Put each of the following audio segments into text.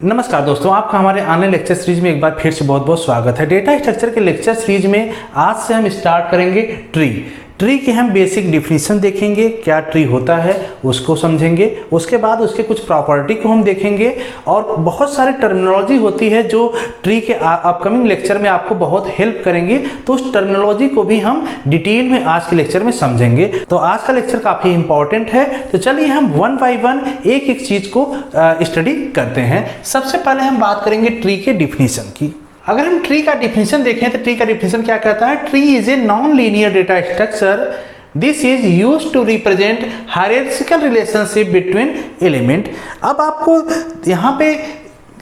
नमस्कार दोस्तों, आपका हमारे ऑनलाइन लेक्चर सीरीज में एक बार फिर से बहुत बहुत स्वागत है। डेटा स्ट्रक्चर के लेक्चर सीरीज में आज से हम स्टार्ट करेंगे ट्री की हम बेसिक डिफिनीशन देखेंगे, क्या ट्री होता है उसको समझेंगे, उसके बाद उसके कुछ प्रॉपर्टी को हम देखेंगे और बहुत सारी टर्मिनोलॉजी होती है जो ट्री के अपकमिंग लेक्चर में आपको बहुत हेल्प करेंगे। तो उस टर्मिनोलॉजी को भी हम डिटेल में आज के लेक्चर में समझेंगे। तो आज का लेक्चर काफ़ी इंपॉर्टेंट है, तो चलिए हम वन बाय वन एक एक चीज़ को स्टडी करते हैं। सबसे पहले हम बात करेंगे ट्री के डिफिनीशन की। अगर हम ट्री का डिफिनीशन देखें तो ट्री का डिफिनीशन क्या कहता है? Tree is a non linear data structure. This is used to represent hierarchical relationship between element. अब आपको यहाँ पे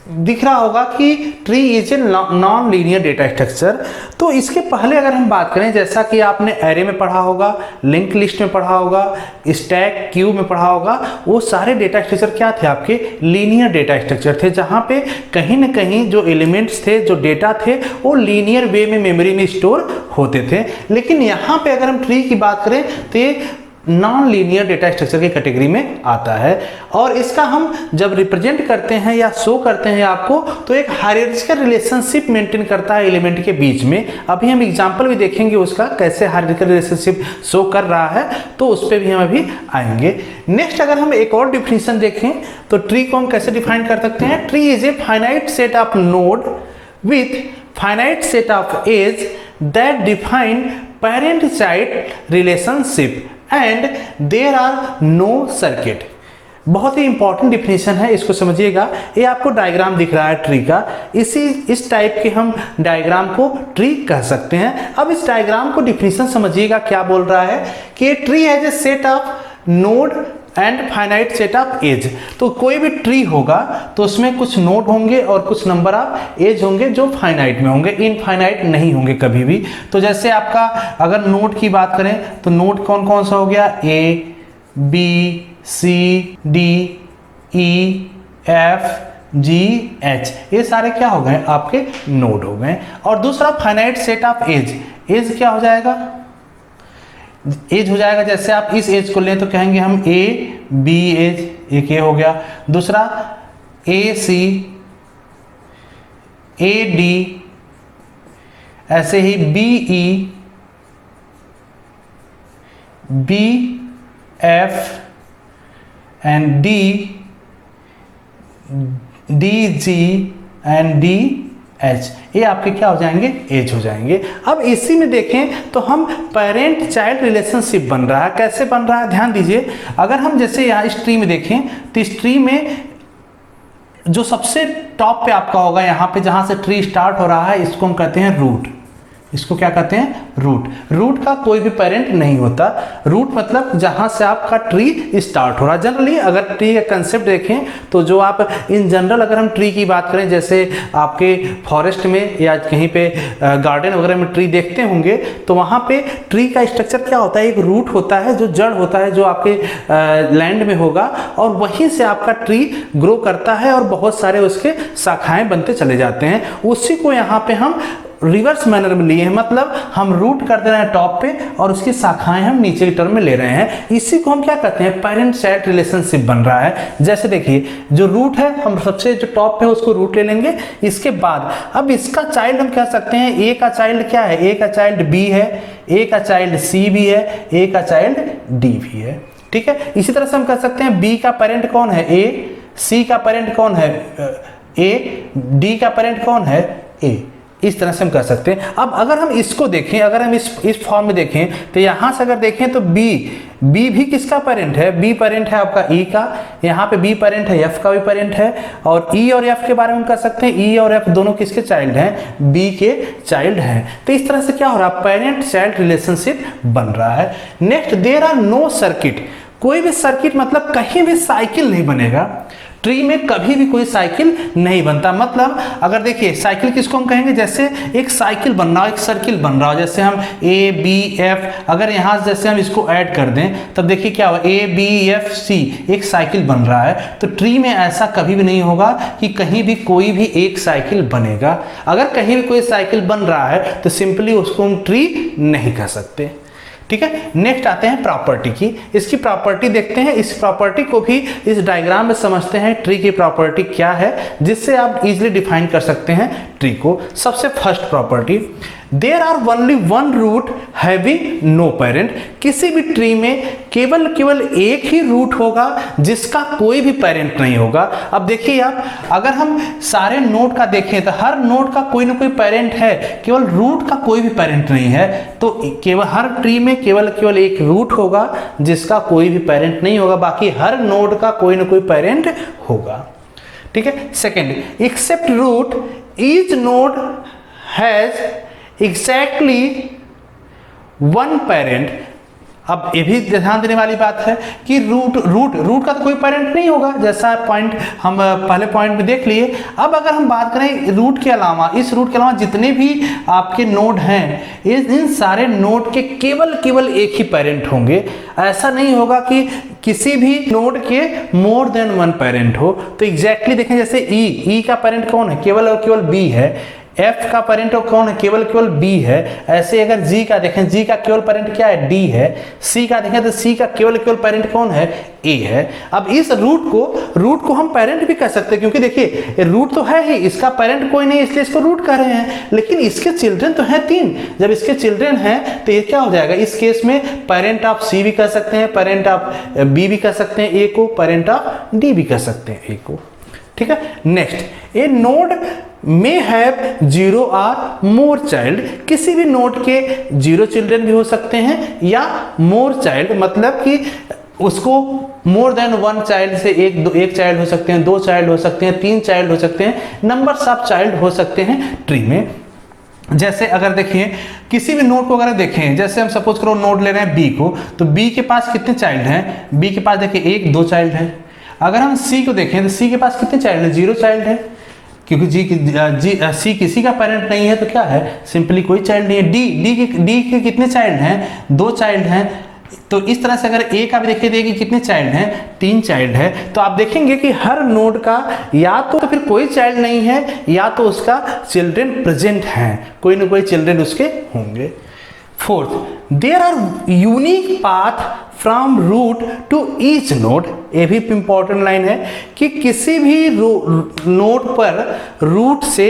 दिख रहा होगा कि tree is a non linear data structure. तो इसके पहले अगर हम बात करें, जैसा कि आपने एरे में पढ़ा होगा, लिंक लिस्ट में पढ़ा होगा, स्टैक क्यू में पढ़ा होगा, वो सारे डेटा स्ट्रक्चर क्या थे? आपके लीनियर डेटा स्ट्रक्चर थे, जहाँ पे कहीं ना कहीं जो एलिमेंट्स थे, जो डेटा थे, वो लीनियर वे में मेमोरी में स्टोर होते थे। लेकिन यहाँ पे अगर हम ट्री की बात करें तो ये नॉन लीनियर डेटा स्ट्रक्चर की कैटेगरी में आता है। और इसका हम जब रिप्रेजेंट करते हैं या शो करते हैं आपको, तो एक हायरार्किकल रिलेशनशिप मेंटेन करता है एलिमेंट के बीच में। अभी हम एग्जांपल भी देखेंगे उसका, कैसे हायरार्किकल रिलेशनशिप शो कर रहा है, तो उस पर भी हम अभी आएंगे। नेक्स्ट अगर हम एक और डिफिनीशन देखें तो ट्री को हम कैसे डिफाइन कर सकते हैं? Tree is a finite set of node with finite set of edge that define parent child relationship and there are no circuit. बहुत ही इंपॉर्टेंट डिफिनीशन है, इसको समझिएगा। ये आपको डायग्राम दिख रहा है ट्री का, इस टाइप के हम डायग्राम को ट्री कह सकते हैं। अब इस डायग्राम को डिफिनीशन समझिएगा, क्या बोल रहा है कि tree has a set of node and finite set of edge. तो कोई भी ट्री होगा तो उसमें कुछ नोड होंगे और कुछ नंबर ऑफ एज होंगे जो फाइनाइट में होंगे, इनफाइनाइट नहीं होंगे कभी भी। तो जैसे आपका अगर नोड की बात करें तो नोड कौन कौन सा हो गया? ए, B, C, D, E, F, G, H, ये सारे क्या हो गए? आपके नोड हो गए। और दूसरा finite set of edge. Edge क्या हो जाएगा? एज हो जाएगा, जैसे आप इस एज को लें तो कहेंगे हम ए बी एज, एक ए हो गया। दूसरा ए सी, ए डी, ऐसे ही B E, B F and D, D G and D H, ये आपके क्या हो जाएंगे? एज हो जाएंगे। अब इसी में देखें तो हम पेरेंट चाइल्ड रिलेशनशिप बन रहा है। कैसे बन रहा है? ध्यान दीजिए। अगर हम जैसे यहाँ इस ट्री में देखें तो इस ट्री में जो सबसे टॉप पे आपका होगा, यहाँ पे जहाँ से ट्री स्टार्ट हो रहा है, इसको हम कहते हैं रूट। इसको क्या कहते हैं? रूट। रूट का कोई भी पेरेंट नहीं होता। रूट मतलब जहां से आपका ट्री स्टार्ट हो रहा है। जनरली अगर ट्री का कंसेप्ट देखें तो जो आप इन जनरल अगर हम ट्री की बात करें, जैसे आपके फॉरेस्ट में या कहीं पे गार्डन वगैरह में ट्री देखते होंगे, तो वहां पे ट्री का स्ट्रक्चर क्या होता है? एक रूट होता है, जो जड़ होता है, जो आपके लैंड में होगा, और वहीं से आपका ट्री ग्रो करता है और बहुत सारे उसके शाखाएं बनते चले जाते हैं। उसी को यहाँ पे हम रिवर्स मैनर में लिए हैं, मतलब हम रूट कर दे रहे हैं टॉप पे और उसकी शाखाएं हम नीचे की टर्म में ले रहे हैं। इसी को हम क्या कहते हैं? पेरेंट चाइल्ड रिलेशनशिप बन रहा है। जैसे देखिए, जो रूट है, हम सबसे जो टॉप पे है उसको रूट ले लेंगे। इसके बाद अब इसका चाइल्ड हम कह सकते हैं, ए का चाइल्ड क्या है? ए का चाइल्ड बी है, ए का चाइल्ड सी भी है, ए का चाइल्ड डी भी है। ठीक है। इसी तरह से हम कह सकते हैं बी का पेरेंट कौन है? ए, सी का पेरेंट कौन है? ए, डी का पेरेंट कौन है? ए। इस तरह से हम कर सकते हैं। अब अगर हम इसको देखें, अगर हम इस फॉर्म में देखें तो यहाँ से अगर देखें तो बी भी किसका पेरेंट है? बी पेरेंट है आपका ई का, यहाँ पे बी पेरेंट है, एफ का भी पेरेंट है। और ई और एफ के बारे में हम कर सकते हैं, ई और एफ दोनों किसके चाइल्ड हैं? बी के चाइल्ड हैं। तो इस तरह से क्या हो रहा है? पेरेंट चाइल्ड रिलेशनशिप बन रहा है। Next, there are no circuit. कोई भी सर्किट मतलब कहीं भी साइकिल नहीं बनेगा। ट्री में कभी भी कोई साइकिल नहीं बनता। मतलब अगर देखिए, साइकिल किसको हम कहेंगे? जैसे एक साइकिल बन रहा हो, एक सर्किल बन रहा हो, जैसे हम ए बी एफ, अगर यहाँ जैसे हम इसको ऐड कर दें तब देखिए क्या होगा? ए बी एफ सी, एक साइकिल बन रहा है। तो ट्री में ऐसा कभी भी नहीं होगा कि कहीं भी कोई भी एक साइकिल बनेगा। अगर कहीं भी कोई साइकिल बन रहा है तो सिंपली उसको हम ट्री नहीं कह सकते। ठीक है। नेक्स्ट आते हैं प्रॉपर्टी की, इसकी प्रॉपर्टी देखते हैं। इस प्रॉपर्टी को भी इस डायग्राम में समझते हैं, ट्री की प्रॉपर्टी क्या है जिससे आप इजीली डिफाइन कर सकते हैं ट्री को। सबसे first property, there are only one root having no parent. किसी भी ट्री में केवल एक ही रूट होगा जिसका कोई भी पेरेंट नहीं होगा। अब देखिए आप, अगर हम सारे नोड का देखें तो हर नोड का कोई ना कोई पेरेंट है, केवल रूट का कोई भी पेरेंट नहीं है। तो केवल हर ट्री में केवल एक रूट होगा जिसका कोई भी पेरेंट नहीं होगा, बाकी हर नोड का कोई ना कोई पेरेंट होगा। ठीक है। Second, except root each node has exactly one parent. अब ये भी ध्यान देने वाली बात है कि रूट का तो कोई पेरेंट नहीं होगा, जैसा पॉइंट हम पहले पॉइंट में देख लिए। अब अगर हम बात करें रूट के अलावा, इस रूट के अलावा जितने भी आपके नोड हैं, इन सारे नोड के केवल एक ही पेरेंट होंगे। ऐसा नहीं होगा कि किसी भी नोड के मोर देन वन पेरेंट हो। तो एग्जैक्टली देखें, जैसे ई का पेरेंट कौन है, केवल और केवल बी है। F का पेरेंट कौन है, केवल B है। ऐसे अगर G का देखें, G का केवल पेरेंट क्या है, D है। C का देखें तो C का केवल पेरेंट कौन है, A है। अब इस रूट को हम पेरेंट भी कह सकते हैं, क्योंकि देखिए रूट तो है ही, इसका पेरेंट कोई नहीं इसलिए इसको रूट कह रहे हैं, लेकिन इसके चिल्ड्रन तो हैं 3। जब इसके चिल्ड्रन हैं तो ये क्या हो जाएगा, इस केस में पेरेंट ऑफ C भी कह सकते हैं, पेरेंट ऑफ B भी कह सकते हैं A को, पेरेंट ऑफ D भी कह सकते हैं A को। ठीक है। Next, A node may have 0 or more child। किसी भी नोड के 0 चिल्ड्रन भी हो सकते हैं या more child, मतलब कि उसको more than one चाइल्ड से एक चाइल्ड हो सकते हैं, 2 चाइल्ड हो सकते हैं, 3 चाइल्ड हो सकते हैं, नंबर्स ऑफ चाइल्ड हो सकते हैं ट्री में। जैसे अगर देखिए किसी भी नोड को अगर देखें, जैसे हम सपोज करो नोड ले रहे हैं बी को, तो बी के पास कितने चाइल्ड हैं, बी के पास देखिए 1 2 चाइल्ड है। अगर हम सी को देखें तो सी के पास कितने चाइल्ड है, 0 चाइल्ड है, क्योंकि सी किसी का पेरेंट नहीं है तो क्या है, सिंपली कोई चाइल्ड नहीं है। डी के कितने चाइल्ड हैं, 2 चाइल्ड हैं। तो इस तरह से अगर ए का भी देखिए कि कितने चाइल्ड हैं, 3 चाइल्ड है। तो आप देखेंगे कि हर नोड का या तो फिर कोई चाइल्ड नहीं है या तो उसका चिल्ड्रन प्रेजेंट हैं, कोई ना कोई चिल्ड्रन उसके होंगे। Fourth, there are unique path from root to each node. ये भी इंपॉर्टेंट लाइन है कि किसी भी नोड पर रूट से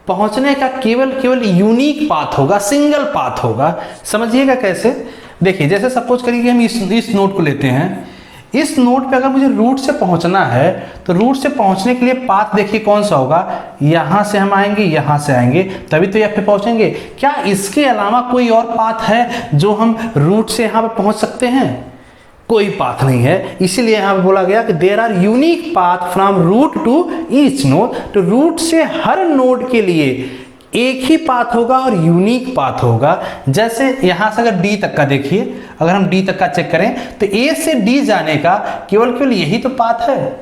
पहुंचने का केवल यूनिक पाथ होगा, सिंगल पाथ होगा। समझिएगा कैसे, देखिए जैसे सपोज करिए कि हम इस नोड को लेते हैं, इस नोड पे अगर मुझे रूट से पहुंचना है तो रूट से पहुंचने के लिए पाथ देखिए कौन सा होगा, यहां से हम आएंगे, यहां से आएंगे, तभी तो यहाँ पे पहुंचेंगे। क्या इसके अलावा कोई और पाथ है जो हम रूट से यहाँ पे पहुंच सकते हैं? कोई पाथ नहीं है। इसीलिए यहाँ पे बोला गया कि there are unique path from root to each node. तो रूट से हर नोड के लिए एक ही पाथ होगा और यूनिक पाथ होगा। जैसे यहां से अगर डी तक का देखिए, अगर हम डी तक का चेक करें तो ए से डी जाने का केवल यही तो पाथ है।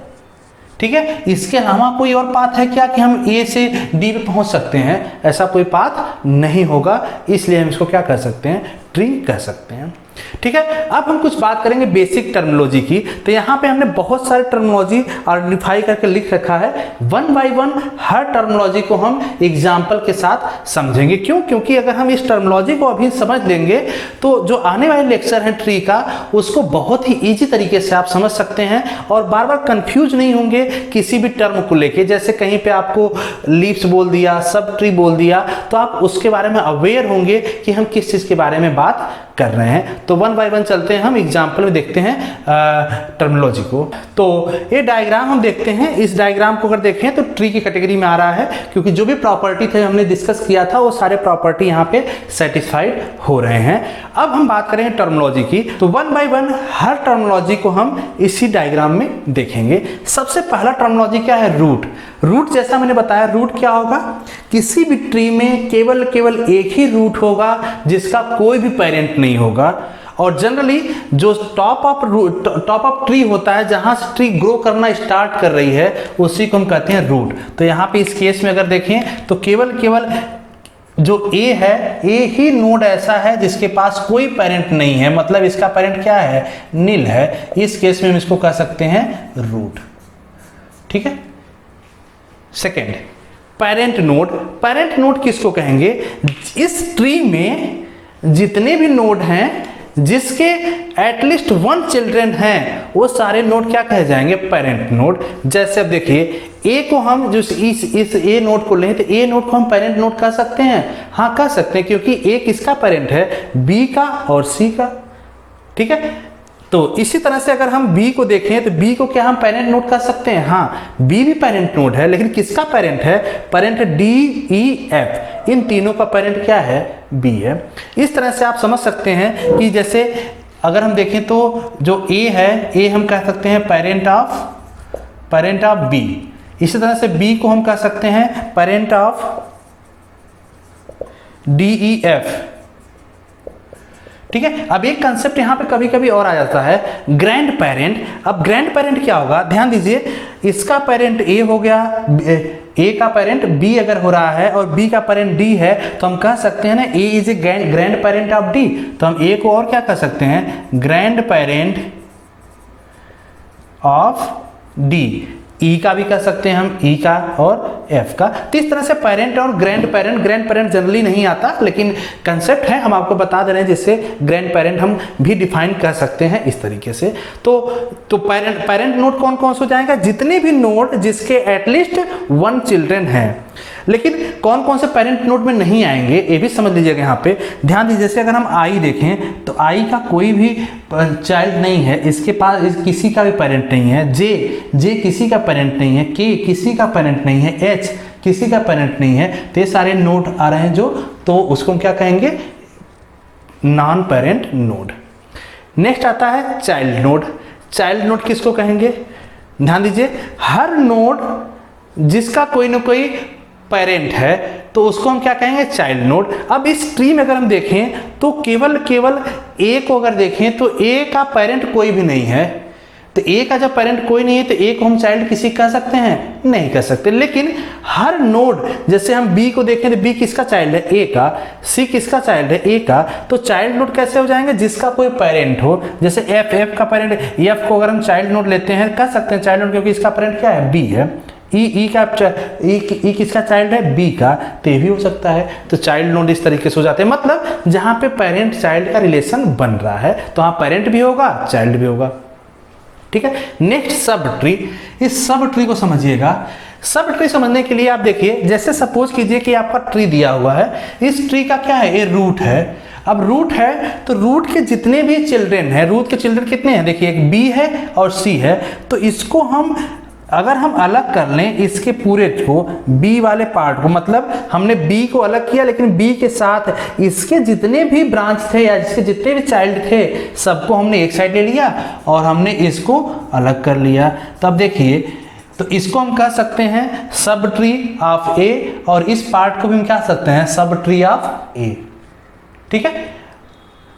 ठीक है, इसके अलावा कोई और पाथ है क्या कि हम ए से डी पे पहुंच सकते हैं? ऐसा कोई पाथ नहीं होगा, इसलिए हम इसको क्या कर सकते हैं, ट्री कह सकते हैं। ठीक है, अब हम कुछ बात करेंगे बेसिक टर्मिनोलॉजी की। तो यहाँ पे हमने बहुत सारे टर्मिनोलॉजी आइडेंटिफाई करके लिख रखा है। One by one her terminology को हम एग्जाम्पल के साथ समझेंगे। क्यों? क्योंकि अगर हम इस टर्मिनोलॉजी को अभी समझ लेंगे तो जो आने वाले लेक्चर हैं ट्री का, उसको बहुत ही ईजी तरीके से आप समझ सकते हैं और बार बार कंफ्यूज नहीं होंगे किसी भी टर्म को लेके। जैसे कहीं पे आपको लीव्स बोल दिया, सब ट्री बोल दिया, तो आप उसके बारे में अवेयर होंगे कि हम किस चीज़ के बारे में बात कर रहे हैं। तो वन बाय वन चलते हैं, हम एग्जाम्पल में देखते हैं टर्मिनोलॉजी को। तो ये डायग्राम हम देखते हैं, इस डायग्राम को अगर देखें तो ट्री की कैटेगरी में आ रहा है, क्योंकि जो भी प्रॉपर्टी थे हमने डिस्कस किया था वो सारे प्रॉपर्टी यहाँ पे सेटिस्फाइड हो रहे हैं। अब हम बात करें टर्मिनोलॉजी की, तो one by one her terminology को हम इसी डायग्राम में देखेंगे। सबसे पहला टर्मिनोलॉजी क्या है? रूट। रूट जैसा मैंने बताया, रूट क्या होगा? किसी भी ट्री में केवल एक ही रूट होगा जिसका कोई भी पेरेंट नहीं होगा। और जनरली जो टॉप ऑफ ट्री होता है, जहां से ट्री ग्रो करना स्टार्ट कर रही है, उसी को हम कहते हैं रूट। तो यहाँ पे इस केस में अगर देखें तो केवल जो ए है, ए ही नोड ऐसा है जिसके पास कोई पेरेंट नहीं है, मतलब इसका पेरेंट क्या है? नील है। इस केस में हम इसको कह सकते हैं रूट। ठीक है। Second, parent node. Parent node किसको कहेंगे? इस ट्री में जितने भी नोड हैं जिसके एटलीस्ट 1 चिल्ड्रन हैं वो सारे नोड क्या कहे जाएंगे, पेरेंट नोड। जैसे अब देखिए ए को हम जो इस ए नोड को लें तो ए नोड को हम पेरेंट नोड कह सकते हैं, हाँ कह सकते हैं, क्योंकि ए किसका पेरेंट है, बी का और सी का। ठीक है, तो इसी तरह से अगर हम B को देखें तो B को क्या हम पेरेंट नोड कर सकते हैं, हाँ B भी पेरेंट नोड है, लेकिन किसका पेरेंट है, पेरेंट है D E F, इन तीनों का पेरेंट क्या है, B है। इस तरह से आप समझ सकते हैं कि जैसे अगर हम देखें तो जो A है, A हम कह सकते हैं पेरेंट ऑफ B। इसी तरह से B को हम कह सकते हैं parent of D E F। ठीक है, अब एक कंसेप्ट यहाँ पे कभी कभी और आ जाता है, ग्रैंड पेरेंट। अब ग्रैंड पेरेंट क्या होगा, ध्यान दीजिए, इसका पेरेंट ए हो गया, ए का पेरेंट बी अगर हो रहा है और बी का पेरेंट डी है तो हम कह सकते हैं ना A is a grand parent of D. तो हम ए को और क्या कह सकते हैं, grand parent of D. E का भी कह सकते हैं हम, ई का और एफ का। तो इस तरह से पेरेंट और ग्रैंड पेरेंट जनरली नहीं आता, लेकिन कंसेप्ट है, हम आपको बता दे रहे हैं, जिससे ग्रैंड पेरेंट हम भी डिफाइन कर सकते हैं इस तरीके से। तो पेरेंट नोड कौन कौन से हो जाएगा, जितने भी नोड जिसके एटलीस्ट 1 चिल्ड्रन है। लेकिन कौन कौन से पेरेंट नोड में नहीं आएंगे ये भी समझ लीजिएगा। यहाँ पे ध्यान दीजिए, जैसे अगर हम आई देखें तो आई का कोई भी चाइल्ड नहीं है, इसके पास किसी का भी पेरेंट नहीं है। जे किसी का पेरेंट नहीं है, के किसी का पेरेंट नहीं है, एच किसी का पेरेंट नहीं है। तो ये सारे नोड आ रहे हैं जो, तो उसको हम क्या कहेंगे, नॉन पेरेंट नोड। नेक्स्ट आता है चाइल्ड नोड। चाइल्ड नोड किसको कहेंगे, ध्यान दीजिए, हर नोड जिसका कोई ना कोई पेरेंट है तो उसको हम क्या कहेंगे, चाइल्ड नोड। अब इस ट्री में अगर हम देखें तो केवल ए को अगर देखें तो ए का पेरेंट कोई भी नहीं है। तो ए का जब पेरेंट कोई नहीं है तो ए को हम चाइल्ड किसी कह सकते हैं, नहीं कह सकते। लेकिन हर नोड, जैसे हम बी को देखें तो बी किसका चाइल्ड है, ए का। सी किसका चाइल्ड है, ए का। तो चाइल्ड नोड कैसे हो जाएंगे, जिसका कोई पेरेंट हो। जैसे एफ का पेरेंट, एफ को अगर हम चाइल्ड नोड लेते हैं कह सकते हैं चाइल्ड नोड, क्योंकि इसका पेरेंट क्या है, बी है। ई किसका चाइल्ड है, बी का, तो ये भी हो सकता है। तो चाइल्ड नोड इस तरीके से हो जाते हैं, मतलब जहां पे पेरेंट चाइल्ड का रिलेशन बन रहा है तो वहां पेरेंट भी होगा, चाइल्ड भी होगा। ठीक है, नेक्स्ट सब ट्री। इस सब ट्री को समझिएगा। सब ट्री समझने के लिए आप देखिए, जैसे सपोज कीजिए कि आपका ट्री दिया हुआ है, इस ट्री का क्या है, ये रूट है। अब रूट है तो रूट के जितने भी चिल्ड्रन हैं, रूट के चिल्ड्रन कितने हैं, देखिए एक बी है और सी है। तो इसको हम अगर हम अलग कर लें, इसके पूरे को, बी वाले पार्ट को, मतलब हमने बी को अलग किया लेकिन बी के साथ इसके जितने भी ब्रांच थे या इसके जितने भी चाइल्ड थे सबको हमने एक साइड ले लिया और हमने इसको अलग कर लिया। तब देखिए, तो इसको हम कह सकते हैं सब ट्री ऑफ ए, और इस पार्ट को भी हम क्या सकते हैं, सब ट्री ऑफ ए। ठीक है,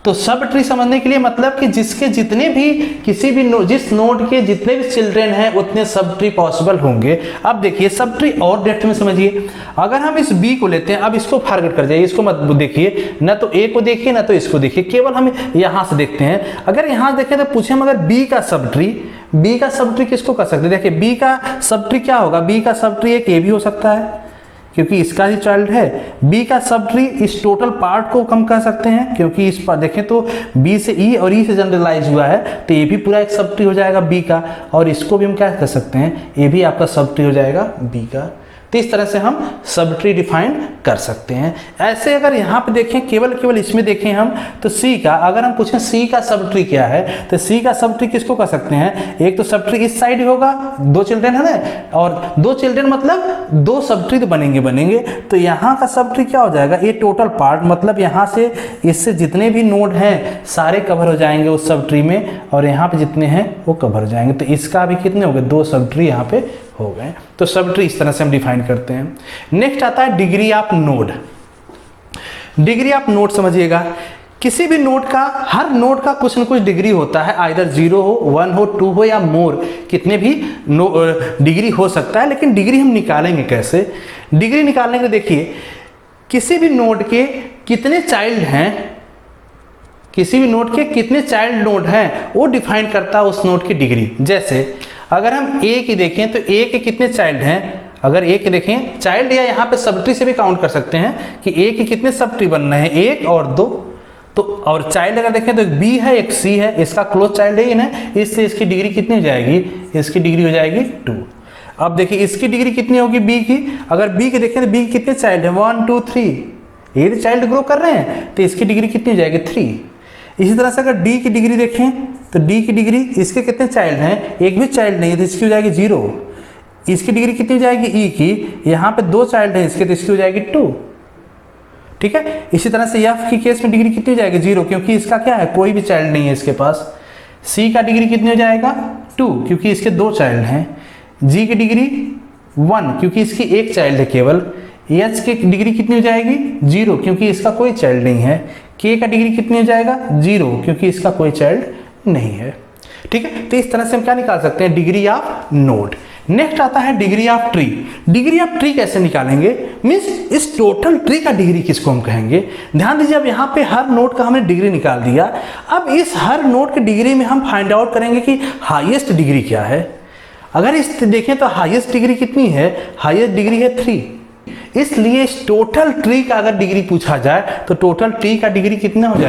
तो सब ट्री समझने के लिए मतलब कि जिसके जितने भी किसी भी जिस नोड के जितने भी चिल्ड्रन हैं उतने सब ट्री पॉसिबल होंगे। अब देखिए सब ट्री और डेप्थ में समझिए। अगर हम इस बी को लेते हैं, अब इसको फॉरगेट कर जाइए, इसको मत देखिए, ना तो ए को देखिए ना तो इसको देखिए, केवल हम यहाँ से देखते हैं। अगर यहाँ देखें तो पूछे हम अगर बी का सब ट्री किसको कर सकते हैं, देखिए बी का सब ट्री क्या होगा, बी का सब ट्री एक ए भी हो सकता है क्योंकि इसका ही चाइल्ड है। बी का सब ट्री इस टोटल पार्ट को कम कर सकते हैं, क्योंकि इस पर देखें तो बी से ई और ई से जनरलाइज हुआ है, तो ये भी पूरा एक सब ट्री हो जाएगा बी का। और इसको भी हम क्या कर सकते हैं, ये भी आपका सब ट्री हो जाएगा बी का। तो इस तरह से हम सब ट्री डिफाइन कर सकते हैं। ऐसे अगर यहाँ पे देखें, केवल इसमें देखें हम, तो सी का अगर हम पूछें सी का सब ट्री क्या है, तो सी का सब ट्री किसको कर सकते हैं, एक तो सब ट्री इस साइड होगा, 2 चिल्ड्रन है ना, और 2 चिल्ड्रन मतलब 2 सब ट्री तो बनेंगे। तो यहाँ का सब ट्री क्या हो जाएगा, ये टोटल पार्ट, मतलब यहाँ से इससे जितने भी नोड हैं सारे कवर हो जाएंगे उस सब ट्री में, और यहाँ पे जितने हैं वो कवर हो जाएंगे। तो इसका भी कितने हो गए, 2 सब ट्री यहाँ पे हो गए। तो सब ट्री इस तरह से हम डिफाइन करते हैं। नेक्स्ट आता है degree of node. Degree of node समझिएगा, किसी भी नोड का, हर नोड का कुछ न कुछ डिग्री होता है, आइदर 0 हो, 1 हो, 2 हो या मोर, कितने भी डिग्री हो सकता है। लेकिन डिग्री हम निकालेंगे कैसे, डिग्री निकालने के लिए देखिए किसी भी नोड के कितने चाइल्ड हैं, किसी भी नोड के कितने चाइल्ड नोड हैं वो डिफाइन करता है उस नोड की डिग्री। जैसे अगर हम ए की देखें तो ए के कितने चाइल्ड हैं, अगर ए के देखें चाइल्ड, या यहाँ पे सब ट्री से भी काउंट कर सकते हैं कि ए के कितने सब ट्री बन रहे हैं, 1 और 2। तो और चाइल्ड अगर देखें तो एक बी है एक सी है, इसका क्लोज चाइल्ड है ना, इससे इसकी डिग्री कितनी हो जाएगी, इसकी डिग्री हो जाएगी 2। अब देखिए इसकी डिग्री कितनी होगी बी की, अगर बी के देखें तो बी के कितने चाइल्ड है 1 2 3, ये चाइल्ड ग्रो कर रहे हैं तो इसकी डिग्री कितनी हो जाएगी 3। इसी तरह से अगर डी की डिग्री देखें तो डी की डिग्री, इसके कितने चाइल्ड हैं, एक भी चाइल्ड नहीं है तो इसकी हो जाएगी 0। इसकी डिग्री कितनी हो जाएगी ई की, यहाँ पे 2 चाइल्ड हैं इसके तो इसकी हो जाएगी 2। ठीक है, इसी तरह से एफ की केस में डिग्री कितनी हो जाएगी 0, क्योंकि इसका क्या है कोई भी चाइल्ड नहीं है इसके पास। सी का डिग्री कितनी हो जाएगा 2, क्योंकि इसके 2 चाइल्ड हैं। जी की डिग्री 1, क्योंकि इसकी एक चाइल्ड है केवल। एच की डिग्री कितनी हो जाएगी 0, क्योंकि इसका कोई चाइल्ड नहीं है। के का डिग्री कितनी हो जाएगा 0, क्योंकि इसका कोई चाइल्ड नहीं है। ठीक है, तो इस तरह से हम क्या निकाल सकते हैं, डिग्री ऑफ नोड। नेक्स्ट आता है degree of tree. Degree of tree कैसे निकालेंगे, मीन्स इस टोटल ट्री का डिग्री किसको हम कहेंगे। ध्यान दीजिए, अब यहाँ पे हर नोड का हमने डिग्री निकाल दिया। अब इस हर नोड के डिग्री में हम फाइंड आउट करेंगे कि हाईएस्ट डिग्री क्या है। अगर इस देखें तो हाईएस्ट डिग्री कितनी है, हाईएस्ट डिग्री है 3। इसलिए इस टोटल ट्री का अगर डिग्री पूछा जाए तो टोटल ट्री का डिग्री कितना हो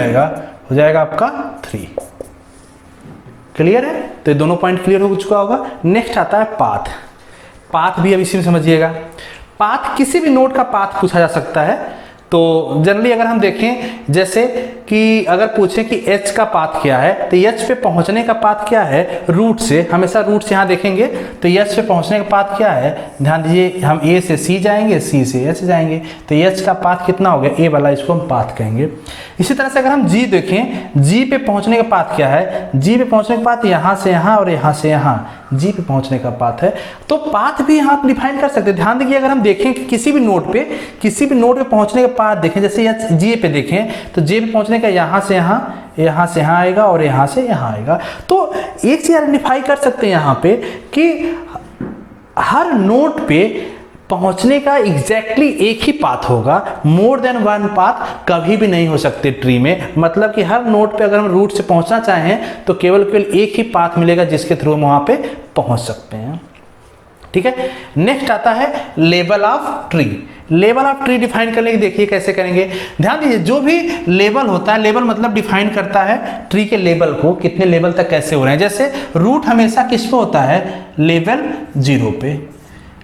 जाएगा आपका 3। क्लियर है, तो ये दोनों पॉइंट क्लियर हो चुका होगा। नेक्स्ट आता है पाथ। पाथ भी अब इसी में समझिएगा, पाथ किसी भी नोड का पाथ पूछा जा सकता है। तो जनरली अगर हम देखें जैसे कि अगर पूछें कि एच का पाथ क्या है, तो एच पे पहुंचने का पाथ क्या है, रूट से, हमेशा रूट से यहाँ देखेंगे तो एच पे पहुंचने का पाथ क्या है, ध्यान दीजिए हम ए से सी जाएंगे, सी से एच जाएंगे, तो एच का पाथ कितना हो गया, ए वाला, इसको हम पाथ कहेंगे। इसी तरह से अगर हम जी देखें, जी पे पहुंचने का पाथ क्या है, जी पे पहुंचने का पाथ यहाँ से यहाँ और यहाँ से यहाँ, जी पे पहुंचने का पाथ है। तो पाथ भी यहाँ आप डिफाइन कर सकते हैं। ध्यान देखिए, अगर हम देखें कि किसी भी नोड पे पहुंचने का पाथ देखें, जैसे यहाँ जी पे देखें तो जे पे पहुंचने का यहाँ से यहाँ, यहाँ से यहाँ आएगा और यहाँ से यहाँ आएगा। तो एक चीज आइडेंटिफाई कर सकते हैं यहाँ पे कि हर नोड पे पहुंचने का एग्जैक्टली एक ही पाथ होगा, मोर देन वन पाथ कभी भी नहीं हो सकते ट्री में। मतलब कि हर नोड पे अगर हम रूट से पहुंचना चाहें तो केवल एक ही पाथ मिलेगा जिसके थ्रू हम वहां पे पहुंच सकते हैं। ठीक है, नेक्स्ट आता है level of tree. Level of tree define करने की देखिए कैसे करेंगे। ध्यान दीजिए, जो भी लेवल होता है, लेवल मतलब डिफाइन करता है ट्री के लेवल को, कितने लेवल तक कैसे हो रहे हैं। जैसे रूट हमेशा किस पे होता है, लेवल 0 पे।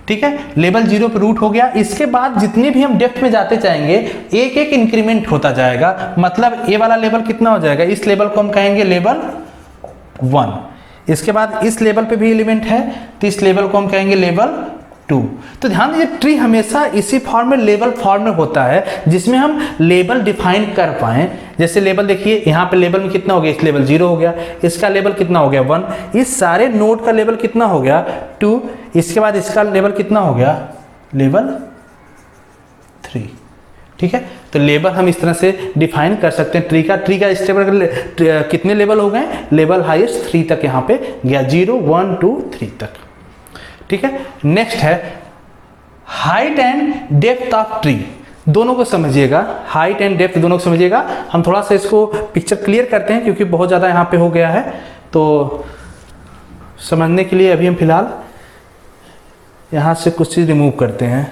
ठीक है, लेवल 0 पे रूट हो गया। इसके बाद जितने भी हम डेप्थ में जाते जाएंगे एक एक इंक्रीमेंट होता जाएगा। मतलब ए वाला लेवल कितना हो जाएगा, इस लेवल को हम कहेंगे लेवल 1। इसके बाद इस लेवल पे भी एलिमेंट है तो इस लेवल को हम कहेंगे लेवल 2। तो ध्यान दीजिए, ट्री हमेशा इसी फॉर्म में, लेवल फॉर्म में होता है जिसमें हम लेवल डिफाइन कर पाए। जैसे लेवल देखिए, यहाँ पे लेवल में कितना हो गया, इस लेवल 0 हो गया, इसका लेवल कितना हो गया 1, इस सारे नोड का लेवल कितना हो गया 2, इसके बाद इसका लेवल कितना हो गया लेवल 3। ठीक है, तो लेवल हम इस तरह से डिफाइन कर सकते हैं ट्री का स्टेबल कितने लेवल हो गए, लेवल हाईएस्ट 3 तक यहाँ पे गया, 0 1 2 3 तक। ठीक है, नेक्स्ट है height and depth of tree. दोनों को समझिएगा, हाइट एंड डेप्थ दोनों को समझिएगा। हम थोड़ा सा इसको पिक्चर क्लियर करते हैं क्योंकि बहुत ज़्यादा यहाँ पे हो गया है, तो समझने के लिए अभी हम फिलहाल यहाँ से कुछ चीज़ रिमूव करते हैं।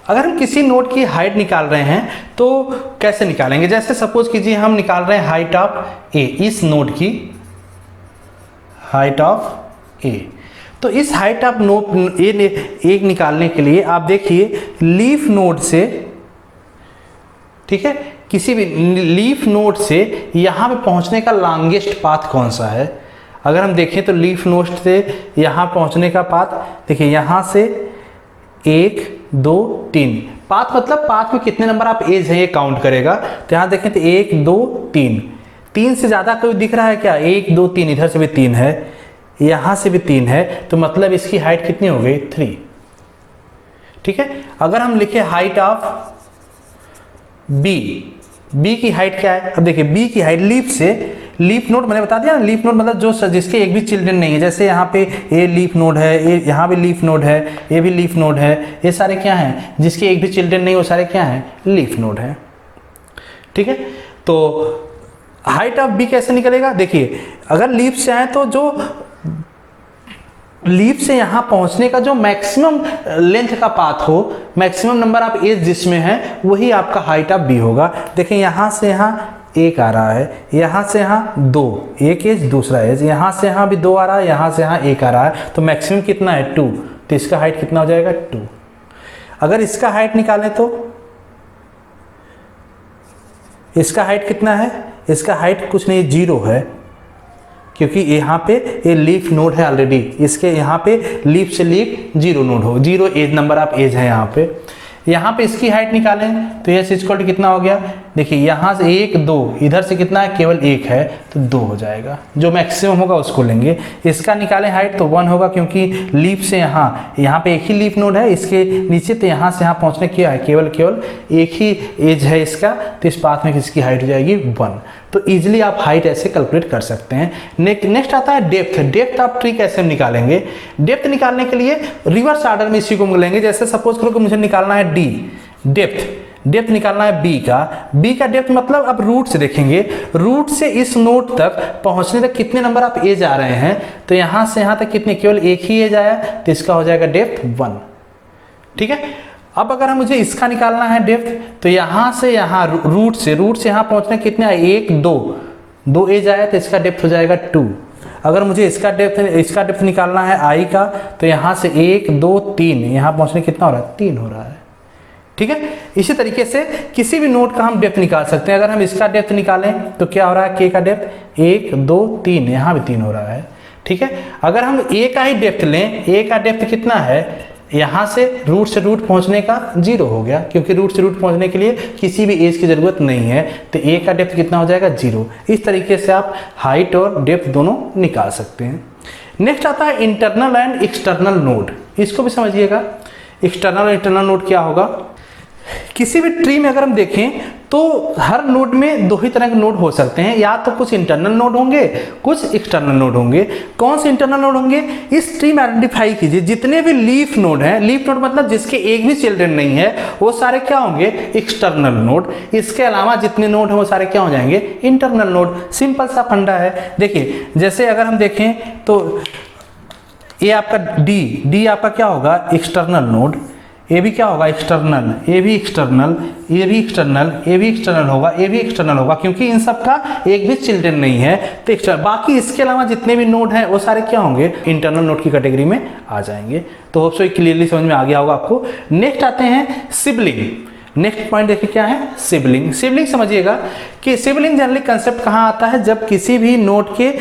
अगर हम किसी नोड की हाइट निकाल रहे हैं तो कैसे निकालेंगे। जैसे सपोज कीजिए हम निकाल रहे हैं हाइट ऑफ ए, इस नोड की हाइट ऑफ ए। तो इस हाइट ऑफ नोड ए निकालने के लिए आप देखिए लीफ नोड से, ठीक है, किसी भी लीफ नोड से यहाँ पे पहुँचने का लॉन्गेस्ट पाथ कौन सा है। अगर हम देखें तो लीफ नोड से यहाँ पहुँचने का पाथ देखिए, यहाँ से 1 2 3, पाथ मतलब पाथ में कितने नंबर आप एज है ये काउंट करेगा। तो यहाँ देखें तो 1 2 3, 3 से ज़्यादा कोई दिख रहा है क्या, 1 2 3, इधर से भी 3 है, यहाँ से भी 3 है, तो मतलब इसकी हाइट कितनी हो गई 3। ठीक है, अगर हम लिखे हाइट ऑफ बी की हाइट क्या है। अब देखिए बी की हाइट लीफ से, लीफ नोड मैंने बता दिया ना, लीफ नोड मतलब जो जिसके एक भी चिल्ड्रन नहीं है। जैसे यहाँ पे ए लीफ नोड है, ए यहाँ भी लीफ नोड है, ए भी लीफ नोड है, ये सारे क्या हैं, जिसके एक भी चिल्ड्रन नहीं, वो सारे क्या हैं, लीफ नोड है। ठीक है, तो हाइट ऑफ बी कैसे निकलेगा, देखिए अगर लीफ से आए तो जो लीफ से यहाँ पहुँचने का जो मैक्सिमम लेंथ का पाथ हो, मैक्सिमम नंबर ऑफ एज जिसमें है, वही आपका हाइट ऑफ बी होगा। देखिए यहाँ से यहाँ एक आ रहा है, यहाँ से यहाँ दो, एक एज दूसरा एज, यहाँ से यहाँ भी दो आ रहा है, यहाँ से यहाँ एक आ रहा है, तो मैक्सिमम कितना है 2, तो इसका हाइट कितना हो जाएगा 2। अगर इसका हाइट निकालें तो इसका हाइट कितना है, इसका हाइट कुछ नहीं 0 है, क्योंकि यहाँ पे ये लीफ नोड है ऑलरेडी, इसके यहाँ पे लीफ से लीफ 0 नोड हो, 0 एज नंबर ऑफ एज है यहाँ पे। यहाँ पे इसकी हाइट निकालें तो एस इक्वल टू कितना हो गया, देखिए यहाँ से 1 2, इधर से कितना है केवल 1 है तो 2 हो जाएगा, जो मैक्सिमम होगा उसको लेंगे। इसका निकालें हाइट तो 1 होगा, क्योंकि लीफ से यहाँ पे एक ही लीफ नोड है, इसके नीचे तो यहाँ से यहाँ पहुँचने क्या है, केवल एक ही एज है इसका, तो इस पाथ में किसकी हाइट हो जाएगी 1। तो इजीली आप हाइट ऐसे कैलकुलेट कर सकते हैं। नेक्स्ट आता है डेप्थ। डेप्थ आप ट्री कैसे हम निकालेंगे, डेप्थ निकालने के लिए रिवर्स ऑर्डर में इसी को लेंगे। जैसे सपोज करो कि मुझे निकालना है डी, डेप्थ निकालना है बी का डेप्थ मतलब अब रूट से देखेंगे, रूट से इस नोड तक पहुंचने तक कितने नंबर ऑफ एज आ रहे हैं, तो यहां से यहां तक कितने, केवल एक ही एज आया, तो इसका हो जाएगा डेप्थ 1। ठीक है, अब अगर हम मुझे इसका निकालना है डेप्थ, तो यहां से यहां रूट से यहां पहुंचने कितने आए, 1 2 एज आया, तो इसका डेप्थ हो जाएगा 2। अगर मुझे इसका डेप्थ निकालना है आई का, तो यहां से 1 2 3, यहां पहुंचने कितना हो रहा है, 3 हो रहा है। ठीक है, इसी तरीके से किसी भी नोड का हम डेप्थ निकाल सकते हैं। अगर हम इसका डेप्थ निकालें तो क्या हो रहा है, के का डेप्थ 1 2 3, यहाँ भी 3 हो रहा है। ठीक है, अगर हम ए का ही डेप्थ लें, ए का डेप्थ कितना है, यहाँ से रूट पहुँचने का 0 हो गया, क्योंकि रूट से रूट पहुँचने के लिए किसी भी एज की ज़रूरत नहीं है, तो ए का डेप्थ कितना हो जाएगा 0। इस तरीके से आप हाइट और डेप्थ दोनों निकाल सकते हैं। नेक्स्ट आता है इंटरनल एंड एक्सटर्नल नोड। इसको भी समझिएगा, एक्सटर्नल और इंटरनल नोड क्या होगा। किसी भी ट्री में अगर हम देखें तो हर नोड में 2 ही तरह के नोड हो सकते हैं, या तो कुछ इंटरनल नोड होंगे, कुछ एक्सटर्नल नोड होंगे। कौन से इंटरनल नोड होंगे, इस ट्री में आइडेंटिफाई कीजिए जितने भी लीफ नोड हैं, लीफ नोड मतलब जिसके एक भी चिल्ड्रन नहीं है, वो सारे क्या होंगे, एक्सटर्नल नोड। इसके अलावा जितने नोड हैं वो सारे क्या हो जाएंगे, इंटरनल नोड। सिंपल सा फंडा है। देखिए जैसे अगर हम देखें तो ये आपका डी आपका क्या होगा, एक्सटर्नल नोड। ए भी क्या होगा, एक्सटर्नल, ए भी एक्सटर्नल, ए भी एक्सटर्नल, ए भी एक्सटर्नल होगा, ए भी एक्सटर्नल होगा, क्योंकि इन सब का एक भी चिल्ड्रन नहीं है, तो एक्सटर्नल। बाकी इसके अलावा जितने भी नोड हैं वो सारे क्या होंगे, इंटरनल नोड की कैटेगरी में आ जाएंगे। तो होप सो क्लियरली समझ में आ गया होगा आपको। नेक्स्ट आते हैं सिबलिंग। नेक्स्ट पॉइंट देखिए क्या है, सिबलिंग। सिबलिंग समझिएगा कि सिबलिंग जनरली कंसेप्ट कहाँ आता है, जब किसी भी नोड के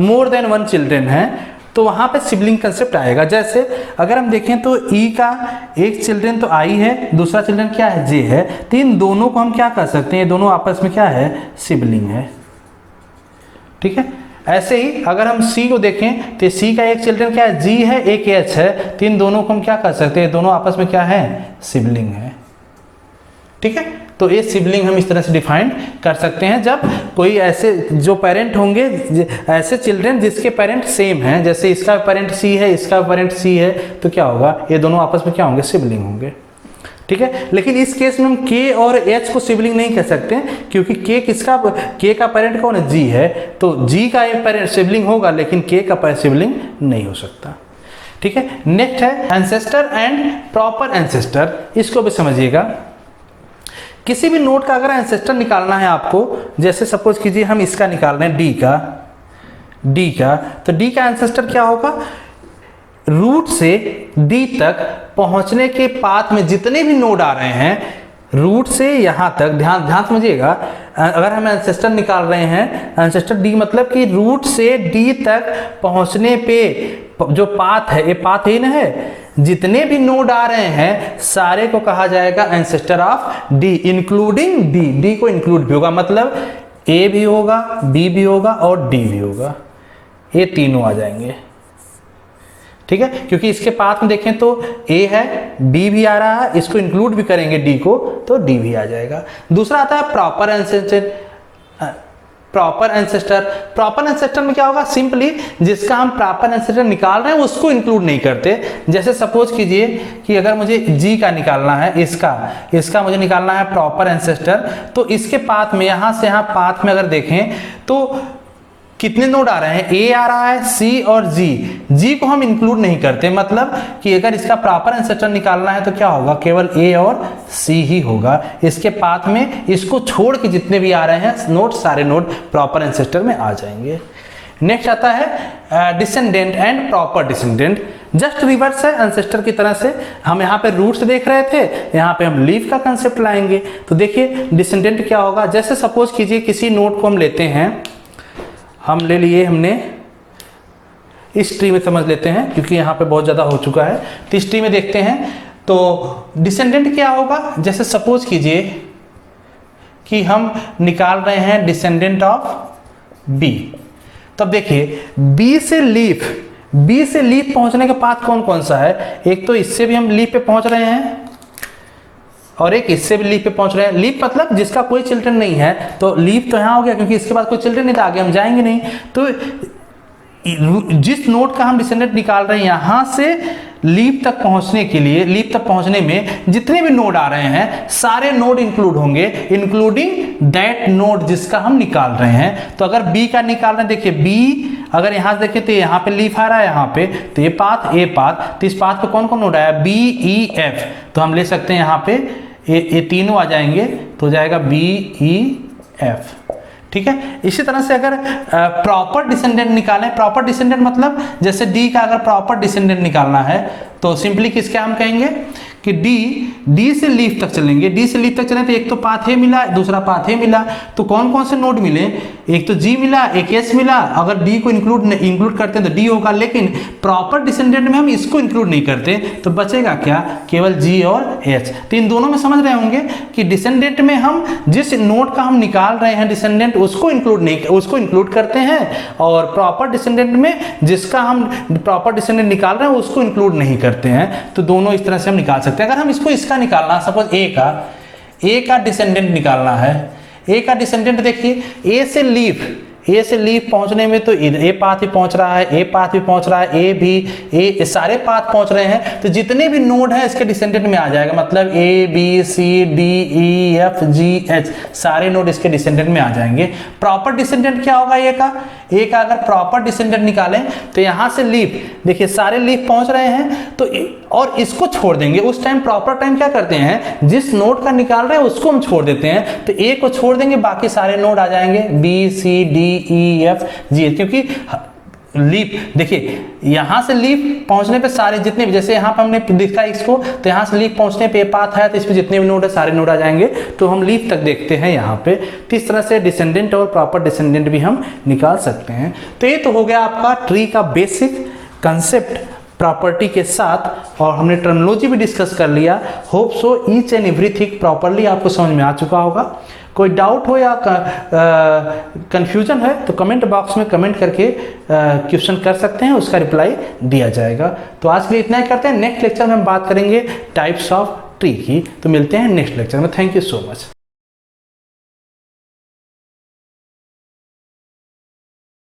मोर देन 1 चिल्ड्रन हैं, तो वहाँ पे सिबलिंग कंसेप्ट आएगा। जैसे अगर हम देखें तो ई का एक चिल्ड्रन तो आई है, दूसरा चिल्ड्रन क्या है, जे है, तो इन दोनों को हम क्या कर सकते हैं, ये दोनों आपस में क्या है, सिबलिंग है। ठीक है, ऐसे ही अगर हम सी को देखें तो सी का एक चिल्ड्रन क्या है, जी है, एक एच है, तो इन दोनों को हम क्या कर सकते हैं, दोनों आपस में क्या है, सिबलिंग है। ठीक है, तो ये सिबलिंग हम इस तरह से डिफाइन कर सकते हैं जब कोई ऐसे जो पेरेंट होंगे, ऐसे चिल्ड्रन जिसके पेरेंट सेम हैं, जैसे इसका पेरेंट सी है, इसका पेरेंट सी है, तो क्या होगा, ये दोनों आपस में क्या होंगे, सिबलिंग होंगे। ठीक है, लेकिन इस केस में हम के और एच को सिबलिंग नहीं कह सकते, क्योंकि के का पेरेंट कौन है, जी है, तो जी का पेरेंट सिबलिंग होगा, लेकिन के का सिबलिंग नहीं हो सकता। ठीक है, नेक्स्ट है एंसेस्टर एंड प्रॉपर एंसेस्टर। इसको भी समझिएगा। किसी भी नोड का अगर एंसेस्टर निकालना है आपको, जैसे सपोज कीजिए हम इसका निकाल रहे हैं डी का, तो डी का एंसेस्टर क्या होगा, रूट से डी तक पहुंचने के पाथ में जितने भी नोड आ रहे हैं, रूट से यहाँ तक, ध्यान समझिएगा, अगर हम एंसेस्टर निकाल रहे हैं, एंसेस्टर डी मतलब कि रूट से डी तक पहुंचने पे जो पाथ है, ये पाथ ही ना है, जितने भी नोड आ रहे हैं सारे को कहा जाएगा ancestor of D, including D. D को इंक्लूड भी होगा, मतलब ए भी होगा, बी भी होगा और डी भी होगा, ये तीनों आ जाएंगे। ठीक है, क्योंकि इसके पाथ में देखें तो ए है, बी भी आ रहा है, इसको इंक्लूड भी करेंगे डी को, तो डी भी आ जाएगा। दूसरा आता है प्रॉपर एंसेस्टर। प्रॉपर एंसेस्टर में क्या होगा, सिंपली जिसका हम प्रॉपर एंसेस्टर निकाल रहे हैं उसको इंक्लूड नहीं करते। जैसे सपोज कीजिए कि अगर मुझे जी का निकालना है, इसका मुझे निकालना है प्रॉपर एंसेस्टर, तो इसके पाथ में, यहाँ से यहाँ पाथ में अगर देखें तो कितने नोड आ रहे हैं, ए आ रहा है, सी और जी को हम इंक्लूड नहीं करते, मतलब कि अगर इसका प्रॉपर एंसेस्टर निकालना है तो क्या होगा, केवल ए और सी ही होगा। इसके पाथ में इसको छोड़ के जितने भी आ रहे हैं नोड, सारे नोड प्रॉपर एंसेस्टर में आ जाएंगे। नेक्स्ट आता है descendant and proper descendant. Just reverse है एंसेस्टर की तरह से। हम यहाँ पे रूट्स देख रहे थे, यहाँ पे हम लीफ का कंसेप्ट लाएंगे। तो देखिए डिसेंडेंट क्या होगा, जैसे सपोज कीजिए किसी नोड को हम लेते हैं, हम ले लिए हमने इस ट्री में समझ लेते हैं क्योंकि यहाँ पे बहुत ज़्यादा हो चुका है। तो इस ट्री में देखते हैं तो डिसेंडेंट क्या होगा, जैसे सपोज कीजिए कि हम निकाल रहे हैं डिसेंडेंट ऑफ बी। तब देखिए बी से लीफ पहुंचने का पाथ कौन कौन सा है, एक तो इससे भी हम लीफ पे पहुंच रहे हैं और एक इससे भी लीफ पे पहुंच रहे हैं। लीफ मतलब जिसका कोई चिल्ड्रन नहीं है, तो लीफ तो यहाँ हो गया क्योंकि इसके बाद कोई चिल्ड्रन नहीं था, आगे हम जाएंगे नहीं। तो जिस नोड का हम डिसेंडेंट निकाल रहे हैं, यहाँ से लीफ तक पहुंचने के लिए, लीफ तक पहुंचने में जितने भी नोड आ रहे हैं सारे नोड इंक्लूड होंगे, इंक्लूडिंग दैट नोड जिसका हम निकाल रहे हैं। तो अगर बी का निकाल रहे हैं, देखिए बी अगर यहाँ से देखें तो यहाँ पे लीफ आ रहा है, यहाँ पे तो ये पाथ ए पाथ, तो इस पाथ पे कौन कौन नोड आया, बी ई एफ। तो हम ले सकते हैं यहाँ पे ये तीनों आ जाएंगे, तो हो जाएगा बी ई एफ। ठीक है। इसी तरह से अगर प्रॉपर डिसेंडेंट निकालें, प्रॉपर डिसेंडेंट मतलब जैसे डी का अगर प्रॉपर डिसेंडेंट निकालना है तो सिंपली किसके हम कहेंगे कि डी से लीफ तक चलेंगे। डी से लीफ तक चलें तो एक तो पाथ ए मिला, दूसरा पाथ ए मिला, तो कौन कौन से नोड मिले, एक तो जी मिला, एक एस मिला। अगर डी को इंक्लूड करते हैं तो डी होगा, लेकिन प्रॉपर डिसेंडेंट में हम इसको इंक्लूड नहीं करते तो बचेगा क्या, केवल जी और एच। तो इन दोनों में समझ रहे होंगे कि डिसेंडेंट में हम जिस नोड का हम निकाल रहे हैं डिसेंडेंट उसको इंक्लूड करते हैं, और प्रॉपर डिसेंडेंट में जिसका हम प्रॉपर डिसेंडेंट निकाल रहे हैं उसको इंक्लूड नहीं करते हैं। तो दोनों इस तरह से हम निकाल सकते हैं। अगर हम इसका निकालना, सपोज ए का डिसेंडेंट निकालना है, ए का डिसेंडेंट देखिए ए से लीफ पहुंचने में तो ए पाथ भी पहुंच रहा है, ए पाथ भी पहुंच रहा है, ए भी, ए सारे पाथ पहुंच रहे हैं, तो जितने भी नोड है इसके डिसेंडेंट में आ जाएगा। मतलब A B C D E F G H सारे नोड इसके डिसेंडेंट में आ जाएंगे। प्रॉपर डिसेंडेंट क्या होगा ए का अगर प्रॉपर डिसेंडेंट निकालें तो यहां से लीफ, देखिए सारे लीफ पहुंच रहे हैं तो और इसको छोड़ देंगे। उस टाइम प्रॉपर टाइम क्या करते हैं, जिस नोड का निकाल रहे हैं उसको हम छोड़ देते हैं, तो ए को छोड़ देंगे, बाकी सारे नोड आ जाएंगे B C D E F G, क्योंकि लीफ देखिए यहां से लीफ पहुंचने पे सारे जितने भी, जैसे यहां पर हमने दिखा इसको, तो यहां से लीफ पहुंचने पे पाथ है तो इसमें जितने भी नोड है सारे नोड आ जाएंगे, तो हम लीफ तक देखते हैं यहां पे। तो इस तरह से डिसेंडेंट और प्रॉपर डिसेंडेंट भी हम निकाल सकते हैं। तो ये तो हो गया आपका ट्री का बेसिक कंसेप्ट प्रॉपर्टी के साथ, और हमने टर्मिनोलॉजी भी डिस्कस कर लिया। Hope so each and everything properly आपको समझ में आ चुका होगा। कोई डाउट हो या कंफ्यूजन है तो कमेंट बॉक्स में कमेंट करके क्वेश्चन कर सकते हैं, उसका रिप्लाई दिया जाएगा। तो आज के लिए इतना ही करते हैं। नेक्स्ट लेक्चर में हम बात करेंगे टाइप्स ऑफ ट्री की। तो मिलते हैं नेक्स्ट लेक्चर में। Thank you so much.